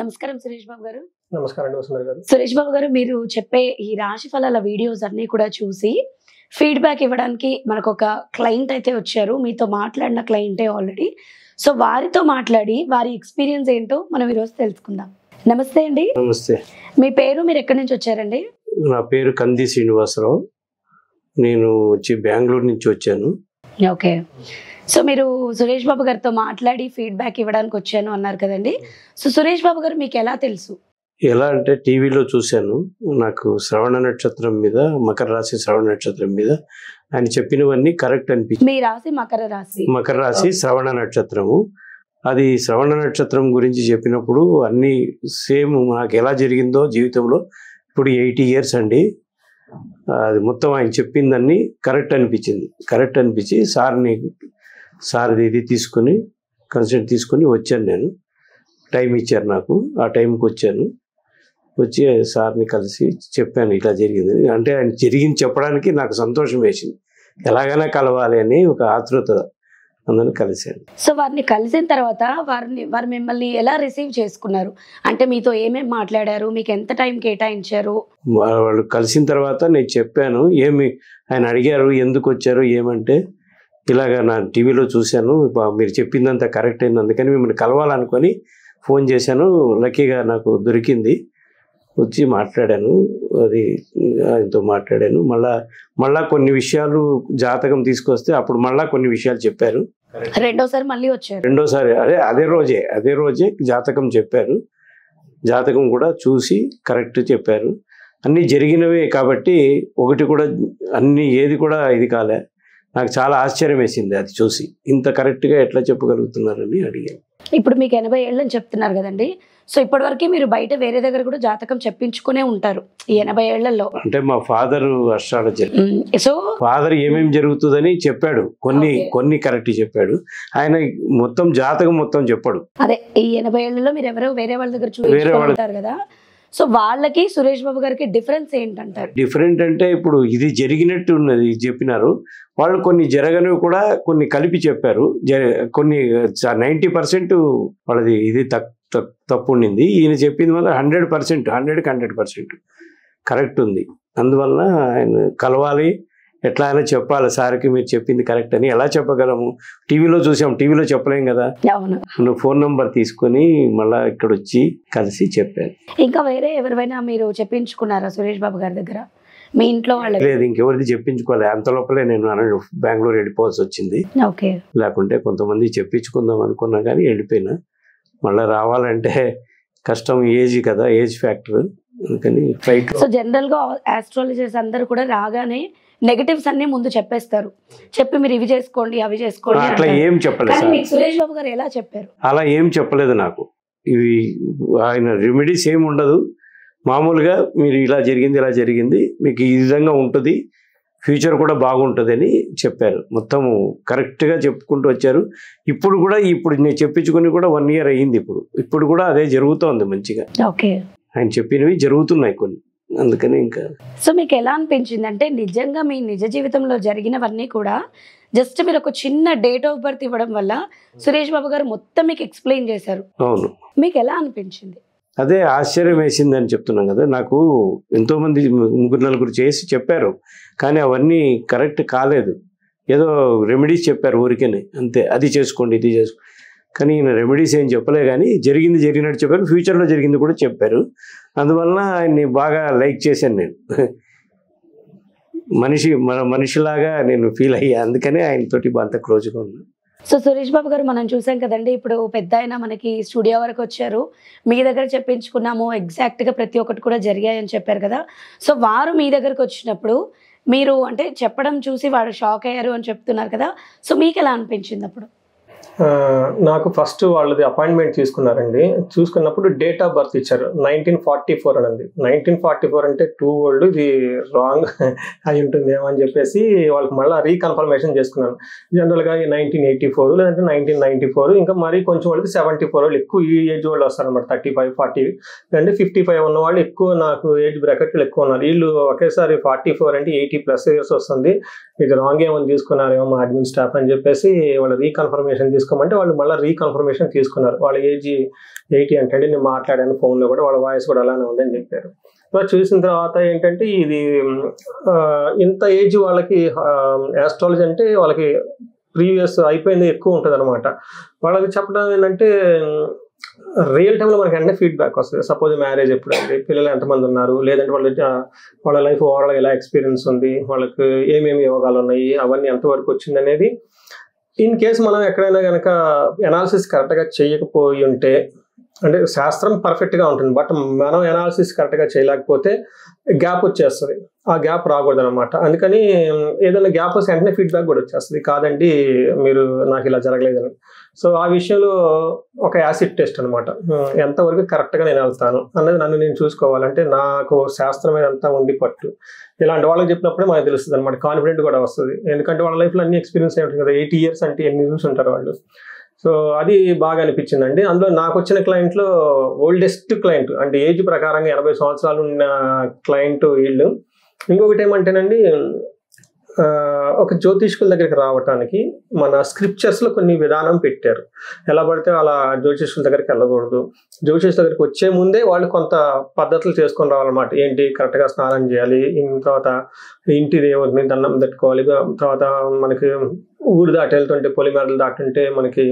నమస్కారం సురేష్ బాబు గారు. నమస్కారం అండి వసుంధర గారు. సురేష్ బాబు గారు, మీరు చెప్పే ఈ రాశి ఫలాల వీడియోస్ అన్నీ కూడా చూసి ఫీడ్‌బ్యాక్ ఇవ్వడానికి మనకొక క్లయింట్ అయితే వచ్చారు. మీతో మాట్లాడిన క్లయింటే ఆల్రెడీ. సో, వారితో మాట్లాడి వారి ఎక్స్‌పీరియన్స్ ఏంటో మనం ఈరోజు తెలుసుకుందాం. నమస్తే అండి. నమస్తే. మీ పేరు, మీరు ఎక్కడి నుంచి వచ్చారండి? నా పేరు కంది శ్రీనివాసరావు. నేను బెంగుళూరు నుంచి వచ్చాను. ఓకే. సో, మీరు సురేష్ బాబు గారితో మాట్లాడి ఫీడ్‌బ్యాక్ ఇవ్వడానికి వచ్చాను అన్నారు కదండీ. సో, సురేష్ బాబు గారు మీకు ఎలా తెలుసు? ఎలా అంటే టీవీలో చూశాను. నాకు శ్రవణ నక్షత్రం మీద, మకర రాశి శ్రవణ నక్షత్రం మీద ఆయన చెప్పినవన్నీ కరెక్ట్ అనిపించింది. మీ రాశి మకర రాశి. మకర రాశి శ్రవణ నక్షత్రము. అది శ్రవణ నక్షత్రం గురించి చెప్పినప్పుడు అన్నీ సేమ్ నాకు ఎలా జరిగిందో జీవితంలో. ఇప్పుడు 80 years అండి. అది మొత్తం ఆయన చెప్పిందన్నీ కరెక్ట్ అనిపించింది. కరెక్ట్ అనిపించి సార్ది ఇది తీసుకొని కన్సల్ట్ తీసుకొని వచ్చాను. నేను టైం ఇచ్చారు నాకు, ఆ టైంకి వచ్చాను. వచ్చి సార్ని కలిసి చెప్పాను ఇలా జరిగింది. అంటే ఆయన జరిగింది చెప్పడానికి నాకు సంతోషం వేసింది. ఎలాగైనా కలవాలి అని ఒక ఆతృత, అందరిని కలిశాను. సో, వారిని కలిసిన తర్వాత వారు మిమ్మల్ని ఎలా రిసీవ్ చేసుకున్నారు? అంటే మీతో ఏమేమి మాట్లాడారు? మీకు ఎంత టైం కేటాయించారు? వాళ్ళు కలిసిన తర్వాత నేను చెప్పాను. ఆయన అడిగారు ఎందుకు వచ్చారు ఏమంటే, ఇలాగ నా టీవీలో చూశాను, మీరు చెప్పిందంతా కరెక్ట్ అయింది, అందుకని మిమ్మల్ని కలవాలనుకొని ఫోన్ చేశాను. లక్కీగా నాకు దొరికింది. వచ్చి మాట్లాడాను. అది ఆయనతో మాట్లాడాను. మళ్ళా కొన్ని విషయాలు జాతకం తీసుకొస్తే అప్పుడు మళ్ళా కొన్ని విషయాలు చెప్పారు. రెండోసారి మళ్ళీ వచ్చారు. రెండోసారి అదే రోజే జాతకం చెప్పారు. జాతకం కూడా చూసి కరెక్ట్ చెప్పారు. అన్నీ జరిగినవే కాబట్టి ఒకటి కూడా ఏది కూడా ఇది కాలే. నాకు చాలా ఆశ్చర్యం వేసింది అది చూసి. ఇంత కరెక్ట్గా ఎట్లా చెప్పగలుగుతున్నారని అడిగాను. ఇప్పుడు మీకు 80 ఏళ్ళు అని చెప్తున్నారు కదండి. సో, ఇప్పటివరకు మీరు బయట వేరే దగ్గర కూడా జాతకం చెప్పించుకునే ఉంటారు ఈ 80 ఏళ్లలో. అంటే మా ఫాదర్ అస్ట్రాలజర్. సో, ఫాదర్ ఏమేమి జరుగుతుందని చెప్పాడు. కొన్ని కరెక్ట్ చెప్పాడు. ఆయన మొత్తం జాతకం మొత్తం చెప్పాడు. అదే ఈ 80 ఏళ్లలో మీరు ఎవరో వేరే వాళ్ళ దగ్గర చూపించుకుంటారు కదా. సో, వాళ్ళకి సురేష్ బాబు గారికి డిఫరెన్స్ ఏంటంటారు? డిఫరెంట్ అంటే ఇప్పుడు ఇది జరిగినట్టు ఉన్నది చెప్పినారు. వాళ్ళు కొన్ని జరగనివి కూడా కొన్ని కలిపి చెప్పారు. కొన్ని 90% వాళ్ళది ఇది తప్పు ఉండింది. ఈయన చెప్పింది మాత్రం 100%, 100% కరెక్ట్ ఉంది. అందువలన ఆయన కలవాలి, ఎట్లా అయినా చెప్పాలి సార్కి మీరు చెప్పింది కరెక్ట్ అని. ఎలా చెప్పగలము? టీవీలో చూసాం, టీవీలో చెప్పలేం కదా. నువ్వు ఫోన్ నంబర్ తీసుకొని మళ్ళీ ఇక్కడ వచ్చి కలిసి చెప్పాను. ఇంకా వేరే ఎవరివైనా మీరు చెప్పించుకున్నారా సురేష్ బాబు గారి దగ్గర? మీ ఇంట్లో వాళ్ళ లేదు, ఇంకెవరిది చెప్పించుకోవాలి. అంత లోపలే నేను బెంగళూరు వెళ్ళిపోవాల్సి వచ్చింది. లేకుంటే కొంతమంది చెప్పించుకుందాం అనుకున్నా కానీ వెళ్ళిపోయినా. మళ్ళీ రావాలంటే కష్టం, ఏజ్ కదా, ఏజ్ ఫ్యాక్టర్. అందుకని ఫ్లైట్. సో, జనరల్ గా ఆస్ట్రాలజర్స్ అందరూ కూడా రాగానే నెగటివ్స్ అన్ని ముందు చెప్పేస్తారు. చెప్పి మీరు ఇవి చేసుకోండి అవి చేసుకోండి. అట్లా ఏం చెప్పలేదు. సురేష్ బాబు గారు ఎలా చెప్పారు? అలా ఏం చెప్పలేదు నాకు. ఇవి ఆయన రెమెడీస్ ఏమి ఉండదు. మామూలుగా మీరు ఇలా జరిగింది, మీకు ఈ విధంగా ఉంటుంది, ఫ్యూచర్ కూడా బాగుంటుంది అని చెప్పారు. మొత్తము కరెక్ట్గా చెప్పుకుంటూ వచ్చారు. ఇప్పుడు నేను చెప్పించుకుని కూడా 1 year అయ్యింది. ఇప్పుడు కూడా అదే జరుగుతోంది మంచిగా. ఓకే. ఆయన చెప్పినవి జరుగుతున్నాయి కొన్ని. అందుకని ఇంకా. సో, మీకు ఎలా అనిపించింది అంటే నిజంగా మీ నిజ జీవితంలో జరిగినవన్నీ కూడా జస్ట్ మీరు ఒక చిన్న డేట్ ఆఫ్ బర్త్ ఇవ్వడం వల్ల సురేష్ బాబు గారు మొత్తం మీకు ఎక్స్ప్లెయిన్ చేశారు. అవును. మీకు ఎలా అనిపించింది? అదే ఆశ్చర్యం వేసింది అని చెప్తున్నాం కదా. నాకు ఎంతోమంది 3-4 చేసి చెప్పారు, కానీ అవన్నీ కరెక్ట్ కాలేదు. ఏదో రెమెడీస్ చెప్పారు ఊరికేనే, అంతే. అది చేసుకోండి ఇది చేసుకోండి, కానీ ఈయన రెమెడీస్ ఏం చెప్పలే. కానీ జరిగినట్టు చెప్పారు, ఫ్యూచర్లో జరిగింది కూడా చెప్పారు. అందువలన ఆయన్ని బాగా లైక్ చేశాను నేను. మనిషిలాగా నేను ఫీల్ అయ్యా. అందుకనే ఆయనతోటి అంత క్లోజ్గా ఉన్నాను. సో, సురేష్ బాబు గారు, మనం చూసాం కదండి, ఇప్పుడు పెద్ద ఆయన మనకి స్టూడియో వరకు వచ్చారు, మీ దగ్గర చెప్పించుకున్నాము, ఎగ్జాక్ట్గా ప్రతి ఒక్కటి కూడా జరిగాయని చెప్పారు కదా. సో, వారు మీ దగ్గరకు వచ్చినప్పుడు మీరు అంటే చెప్పడం చూసి వాడు షాక్ అయ్యారు అని చెప్తున్నారు కదా. సో, మీకు ఎలా అనిపించింది అప్పుడు? నాకు ఫస్ట్ వాళ్ళది అపాయింట్మెంట్ తీసుకున్నారండి. చూసుకున్నప్పుడు డేట్ ఆఫ్ బర్త్ ఇచ్చారు 1944 అని ఉంది. 1944 అంటే టూ ఓల్డ్, ఇది రాంగ్ అయి ఉంటుందేమో అని చెప్పేసి వాళ్ళకి మళ్ళీ రీకన్ఫర్మేషన్ చేసుకున్నాను. జనరల్గా 1984 లేదంటే 1994, ఇంకా మరీ కొంచెం వాళ్ళకి 74 వాళ్ళు ఎక్కువ ఈ ఏజ్ వాళ్ళు వస్తారనమాట. 35, 40 అంటే 55 ఉన్న వాళ్ళు ఎక్కువ నాకు ఏజ్ బ్రాకెట్లు ఎక్కువ ఉన్నారు. వీళ్ళు ఒకేసారి 44 అంటే 80+ years వస్తుంది, ఇది రాంగ్ ఏమని తీసుకున్నారేమో మా అడ్మిన్ స్టాఫ్ అని చెప్పేసి వాళ్ళు రీకన్ఫర్మేషన్ తీసుకున్నారు. తీసుకోమంటే వాళ్ళు మళ్ళీ రీకన్ఫర్మేషన్ తీసుకున్నారు. వాళ్ళ ఏజ్ 80 అంటే నేను మాట్లాడాను ఫోన్లో కూడా, వాళ్ళ వాయిస్ కూడా అలానే ఉందని చెప్పారు. సో చూసిన తర్వాత ఏంటంటే ఇది ఇంత ఏజ్ వాళ్ళకి యాస్ట్రాలజీ అంటే వాళ్ళకి ప్రీవియస్ అయిపోయింది ఎక్కువ ఉంటుంది అనమాట. వాళ్ళకి చెప్పడం ఏంటంటే రియల్ టైంలో మనకి వెంటనే ఫీడ్బ్యాక్ వస్తుంది. సపోజ్ మ్యారేజ్ ఎప్పుడండి, పిల్లలు ఎంతమంది ఉన్నారు, లేదంటే వాళ్ళ లైఫ్ ఓవరాల్గా ఎలా ఎక్స్పీరియన్స్ ఉంది, వాళ్ళకి ఏమేమి యోగాలు ఉన్నాయి, అవన్నీ ఎంతవరకు వచ్చింది అనేది. ఇన్ కేసు మనం ఎక్కడైనా కనుక ఎనాలిసిస్ కరెక్ట్గా చేయకపోయి ఉంటే, అంటే శాస్త్రం పర్ఫెక్ట్గా ఉంటుంది, బట్ మనం ఎనాలిసిస్ కరెక్ట్గా చేయలేకపోతే గ్యాప్ వచ్చేస్తుంది. ఆ గ్యాప్ రాకూడదు అనమాట. అందుకని ఏదైనా గ్యాప్ వస్తే వెంటనే ఫీడ్బ్యాక్ కూడా వచ్చేస్తుంది, కాదండి మీరు నాకు ఇలా జరగలేదని. సో ఆ విషయంలో ఒక యాసిడ్ టెస్ట్ అనమాట. ఎంతవరకు కరెక్ట్గా నేను వెళ్తాను అన్నది నన్ను నేను చూసుకోవాలంటే నాకు శాస్త్రం మీద అంతా ఉంది పట్టు. ఇలాంటి వాళ్ళకి చెప్పినప్పుడే మనకు తెలుస్తుంది అనమాట, కాన్ఫిడెంట్ కూడా వస్తుంది. ఎందుకంటే వాళ్ళ లైఫ్లో అన్ని ఎక్స్పీరియన్స్ అయి ఉంటుంది కదా. 80 years అంటే ఎన్ని చూసి ఉంటారు వాళ్ళు. సో అది బాగా అనిపించిందండి. అందులో నాకు వచ్చిన క్లయింట్లో ఓల్డెస్ట్ క్లయింట్, అంటే ఏజ్ ప్రకారంగా 80 సంవత్సరాలు ఉన్న క్లయింట్ వీళ్ళు. ఇంకొకటి ఏమంటేనండి, ఒక జ్యోతిష్కుల దగ్గరికి రావడానికి మన స్క్రిప్చర్స్లో కొన్ని విధానం పెట్టారు. ఎలా పడితే అలా జ్యోతిష్కుల దగ్గరికి వెళ్ళకూడదు. జ్యోతిష్ దగ్గరికి వచ్చే ముందే వాళ్ళు కొంత పద్ధతులు చేసుకొని రావాలన్నమాట. ఏంటి, కరెక్ట్గా స్నానం చేయాలి, తర్వాత ఇంటి దేవుడిని దండం పెట్టుకోవాలి, తర్వాత మనకి ఊరు దాటి వెళ్తుంటే పొలిమేరలు దాటుంటే మనకి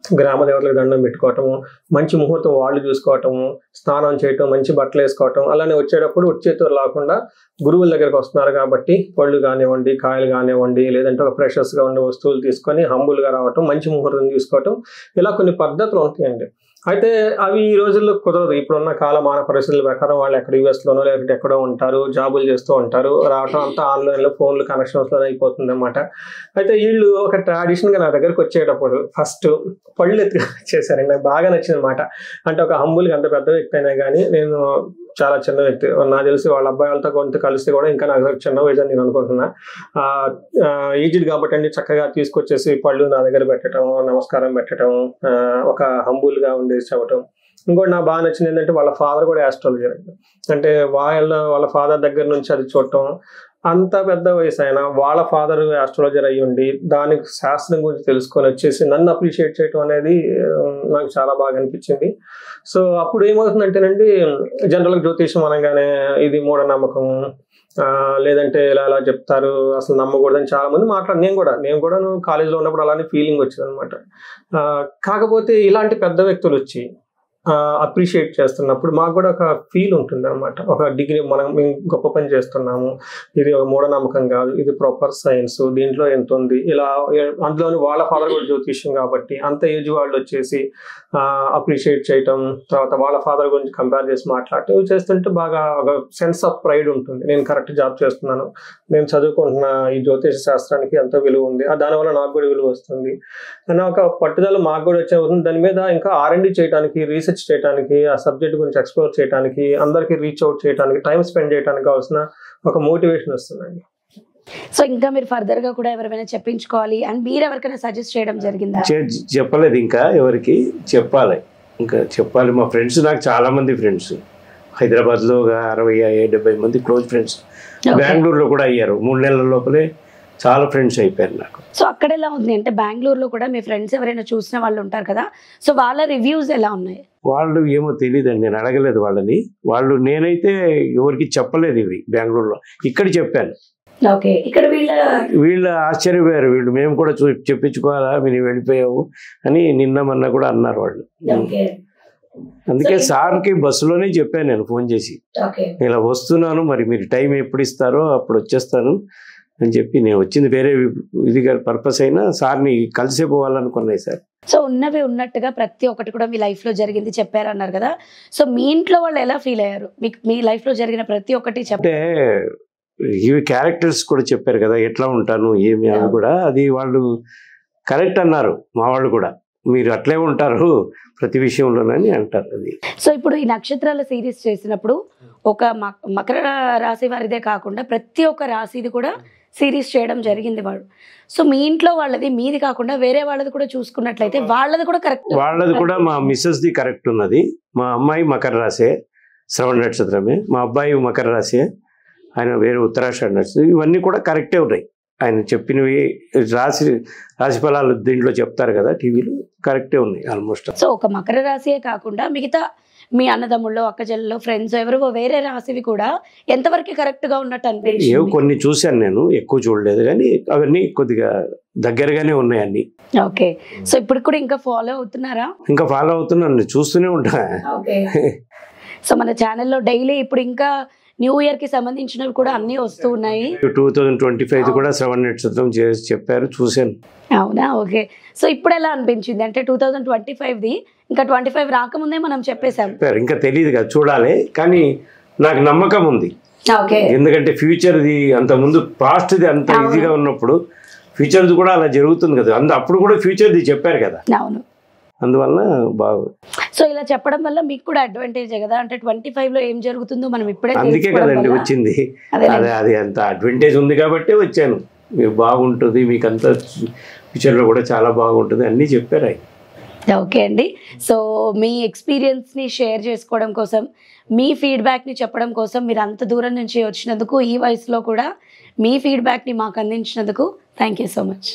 గ్రామ దేవతలకు దండం పెట్టుకోవటము, మంచి ముహూర్తం వాళ్ళు చూసుకోవటము, స్నానం చేయటం, మంచి బట్టలు వేసుకోవటం. అలానే వచ్చేటప్పుడు వచ్చేతో లేకుండా గురువుల దగ్గరికి వస్తున్నారు కాబట్టి పళ్ళు కానివ్వండి, కాయలు కానివ్వండి, లేదంటే ఒక ప్రెషర్స్గా ఉండే వస్తువులు తీసుకొని హంబుల్గా రావటం, మంచి ముహూర్తం తీసుకోవటం, ఇలా కొన్ని పద్ధతులు ఉంటాయండి. అయితే అవి ఈ రోజుల్లో కుదరదు. ఇప్పుడున్న కాలమాన పరిస్థితుల ప్రకారం వాళ్ళు ఎక్కడ యూఎస్లోనో లేకపోతే ఎక్కడో ఉంటారు, జాబులు చేస్తూ ఉంటారు, రావటం అంతా ఆన్లైన్లో ఫోన్లు కనెక్షన్స్లో అయిపోతుంది అనమాట. అయితే వీళ్ళు ఒక ట్రాడిషన్గా నా దగ్గరకు వచ్చేటప్పుడు ఫస్ట్ పళ్ళు చేశారండి. నాకు బాగా నచ్చింది అనమాట. అంటే ఒక హంబుల్కి అంత పెద్ద వ్యక్తి అయినా కానీ, నేను చాలా చిన్న వ్యక్తి, నాకు తెలిసి వాళ్ళ అబ్బాయి వాళ్ళతో కొంత కలిసి కూడా ఇంకా నాకు చిన్న వయసు అని నేను అనుకుంటున్నా. ఏజ్డ్ కాబట్టి అండి చక్కగా తీసుకొచ్చేసి పళ్ళు నా దగ్గర పెట్టడం, నమస్కారం పెట్టడం, ఒక హంబుల్గా ఉండేసి చెప్పటం. ఇంకోటి నాకు బాగా నచ్చింది ఏంటంటే వాళ్ళ ఫాదర్ కూడా యాస్ట్రాలజర్ అండి. అంటే వాళ్ళ ఫాదర్ దగ్గర నుంచి అది చూడటం, అంత పెద్ద వయసు అయినా వాళ్ళ ఫాదర్ ఆస్ట్రాలజర్ అయ్యి ఉండి దానికి శాస్త్రం గురించి తెలుసుకొని వచ్చేసి నన్ను అప్రిషియేట్ చేయటం అనేది నాకు చాలా బాగా అనిపించింది. సో అప్పుడు ఏమవుతుందంటేనండి, జనరల్గా జ్యోతిషం అనగానే ఇది మూఢనమ్మకం, లేదంటే ఇలా చెప్తారు, అసలు నమ్మకూడదని చాలా మంది నేను కూడా కాలేజీలో ఉన్నప్పుడు అలానే ఫీలింగ్ వచ్చింది అనమాట. కాకపోతే ఇలాంటి పెద్ద వ్యక్తులు వచ్చి అప్రిషియేట్ చేస్తున్నప్పుడు మాకు కూడా ఒక ఫీల్ ఉంటుంది అనమాట. ఒక డిగ్రీ మేము గొప్ప పని చేస్తున్నాము, ఇది ఒక మూఢనమ్మకం కాదు, ఇది ప్రాపర్ సైన్స్, దీంట్లో ఎంత ఉంది, ఇలా. అందులోని వాళ్ళ ఫాదర్ కూడా జ్యోతిష్యం కాబట్టి అంత ఏజ్ వాళ్ళు వచ్చేసి అప్రిషియేట్ చేయటం, తర్వాత వాళ్ళ ఫాదర్ గురించి కంపేర్ చేసి మాట్లాడటం, ఇవి చేస్తుంటే బాగా ఒక సెన్స్ ఆఫ్ ప్రైడ్ ఉంటుంది. నేను కరెక్ట్ జాబ్ చేస్తున్నాను, నేను చదువుకుంటున్న ఈ జ్యోతిష శాస్త్రానికి ఎంతో విలువ ఉంది, దానివల్ల నాకు కూడా విలువ వస్తుంది అన్న ఒక పట్టుదల మాకు కూడా వచ్చే ఉంటుంది. దాని మీద ఇంకా R&D చేయడానికి, రీసెర్చ్ చేయడానికి, ఆ సబ్జెక్ట్ గురించి ఎక్స్ప్లోర్ చేయడానికి, అందరికి రీచ్ అవుట్ చేయడానికి, టైం స్పెండ్ చేయడానికి కావాల్సిన ఒక మోటివేషన్ వస్తుందండి. సో ఇంకా మీరు ఫర్దర్ గా కూడా ఎవరైనా చెప్పించుకోవాలి అండ్ మీరు ఎవరికైనా సజెస్ట్ చేయడం జరిగిందా? చెప్పలేదు, ఇంకా ఎవరికి చెప్పాలి, ఇంకా చెప్పాలి. మా ఫ్రెండ్స్, నాకు చాలా మంది ఫ్రెండ్స్ హైదరాబాద్లో 60-70 మంది క్లోజ్ ఫ్రెండ్స్, బెంగళూరులో కూడా అయ్యారు. 3 నెలల లోపలే చాలా ఫ్రెండ్స్ అయిపోయారు నాకు. సో అక్కడ ఎలా ఉంది అంటే బెంగళూరులో కూడా మీ ఫ్రెండ్స్ ఎవరైనా చూసిన వాళ్ళు ఉంటారు కదా, సో వాళ్ళ రివ్యూస్ ఎలా ఉన్నాయి? వాళ్ళు ఏమో తెలియదండి, నేను అడగలేదు వాళ్ళని. నేనైతే ఎవరికి చెప్పలేదు ఇవి బెంగళూరులో. ఇక్కడ చెప్పాను. ఓకే, ఇక్కడ వీళ్ళు ఆశ్చర్యపోయారు. వీళ్ళు మేము కూడా చెప్పించుకోవాలా, మీరు వెళ్ళిపోయావు అని నిన్న కూడా అన్నారు వాళ్ళు. అందుకే సార్కి బస్సులోనే చెప్పాను నేను ఫోన్ చేసి, ఇలా వస్తున్నాను, మరి మీరు టైం ఎప్పుడు ఇస్తారో అప్పుడు వచ్చేస్తాను అని చెప్పి. నేను వచ్చింది వేరే ఇది పర్పస్ అయినా సార్ని కలిసే పోవాలనుకున్నాయి సార్. సో ఉన్నవి ఉన్నట్టుగా ప్రతి ఒక్కటి కూడా మీ లైఫ్ లో జరిగింది చెప్పారన్నారు కదా, సో మీ ఇంట్లో వాళ్ళు ఎలా ఫీల్ అయ్యారు? మీకు మీ లైఫ్ లో జరిగిన ప్రతి ఒక్కటి అంటే ఇవి క్యారెక్టర్స్ కూడా చెప్పారు కదా, ఎట్లా ఉంటాను ఏమి అని కూడా, అది వాళ్ళు కరెక్ట్ అన్నారు. మా వాళ్ళు కూడా మీరు అట్లే ఉంటారు ప్రతి విషయంలోనని అంటారు. అది సో ఇప్పుడు ఈ నక్షత్రాల సిరీస్ చేసినప్పుడు ఒక మకర రాశి వారిదే కాకుండా ప్రతి ఒక్క రాశిది కూడా సిరీస్ చేయడం జరిగింది వాళ్ళు. సో మీ ఇంట్లో వాళ్ళది మీది కాకుండా వేరే వాళ్ళది కూడా చూసుకున్నట్లయితే వాళ్ళది కూడా కరెక్ట్, వాళ్ళది కూడా మా మిస్సెస్ది కరెక్ట్ ఉన్నది. మా అమ్మాయి మకర రాశే, శ్రవణ నక్షత్రమే. మా అబ్బాయి మకర రాశే, ఆయన వేరే ఉత్తరాషాఢ నక్షత్రం. ఇవన్నీ కూడా కరెక్టే ఉన్నాయి. ఆయన చెప్పినవి రాశి ఫలాలు దీంట్లో చెప్తారు కదా టీవీలో, కరెక్టే ఉన్నాయి ఆల్మోస్ట్. సో ఒక మకర రాశియే కాకుండా మిగతా మీ అన్నదమ్ముళ్ళు అక్కజల్లు ఫ్రెండ్స్ ఎవరివో వేరే రాశివి కూడా ఎంతవరకు కరెక్ట్ గా ఉన్నట్టు ఏవో అనిపించింది? కొన్ని చూశాను నేను, ఎక్కువ చూడలేదు, కానీ అవన్నీ కొద్దిగా దగ్గరగానే ఉన్నాయి అన్ని. ఓకే, సో ఇప్పుడు కూడా ఇంకా ఫాలో అవుతున్నారా? ఇంకా ఫాలో అవుతున్నాను, చూస్తూనే ఉంటా. ఓకే, సో మన ఛానల్లో డైలీ ఇప్పుడు ఇంకా న్యూ ఇయర్ కి సంబంధించినవి కూడా అన్ని వస్తూ ఉన్నాయి. 2025 కూడా శ్రవణ నక్షత్రం చేసి చెప్పారు, చూశాను. అవునా? ఓకే, సో ఇప్పుడు ఎలా అనిపించింది? అంటే 2025ది ఇంకా 25 రాకముందే మనం చెప్పేశాం. చెప్పారు, ఇంకా తెలియదు కదా, చూడాలి. కానీ నాకు నమ్మకం ఉంది, ఓకే, ఎందుకంటే ఫ్యూచర్ది అంత ముందు పాస్ట్ది అంత ఈజీగా ఉన్నప్పుడు ఫ్యూచర్ది కూడా అలా జరుగుతుంది కదా. అప్పుడు కూడా ఫ్యూచర్ది చెప్పారు కదా, అవును. అందువల్ల బాగుంది. సో ఇలా చెప్పడం వల్ల మీకు కూడా అడ్వాంటేజే కదా, అంటే 25 లో ఏం జరుగుతుందో మనం ఇప్పుడే అందుకే తెలుసుకోవడం కదండి వల్ల. వచ్చింది. అదేలేండి. అది అంత అడ్వాంటేజ్ ఉంది కాబట్టి వచ్చాను. మీకు బాగుంటుంది, మీకు అంతా ఫ్యూచర్లో కూడా చాలా బాగుంటుంది అన్నీ చెప్పారు ఆయన. ఓకే అండి, సో మీ ఎక్స్పీరియన్స్ని షేర్ చేసుకోవడం కోసం, మీ ఫీడ్బ్యాక్ని చెప్పడం కోసం మీరు అంత దూరం నుంచి వచ్చినందుకు, ఈ వయసులో కూడా మీ ఫీడ్బ్యాక్ని మాకు అందించినందుకు థ్యాంక్ యూ సో మచ్.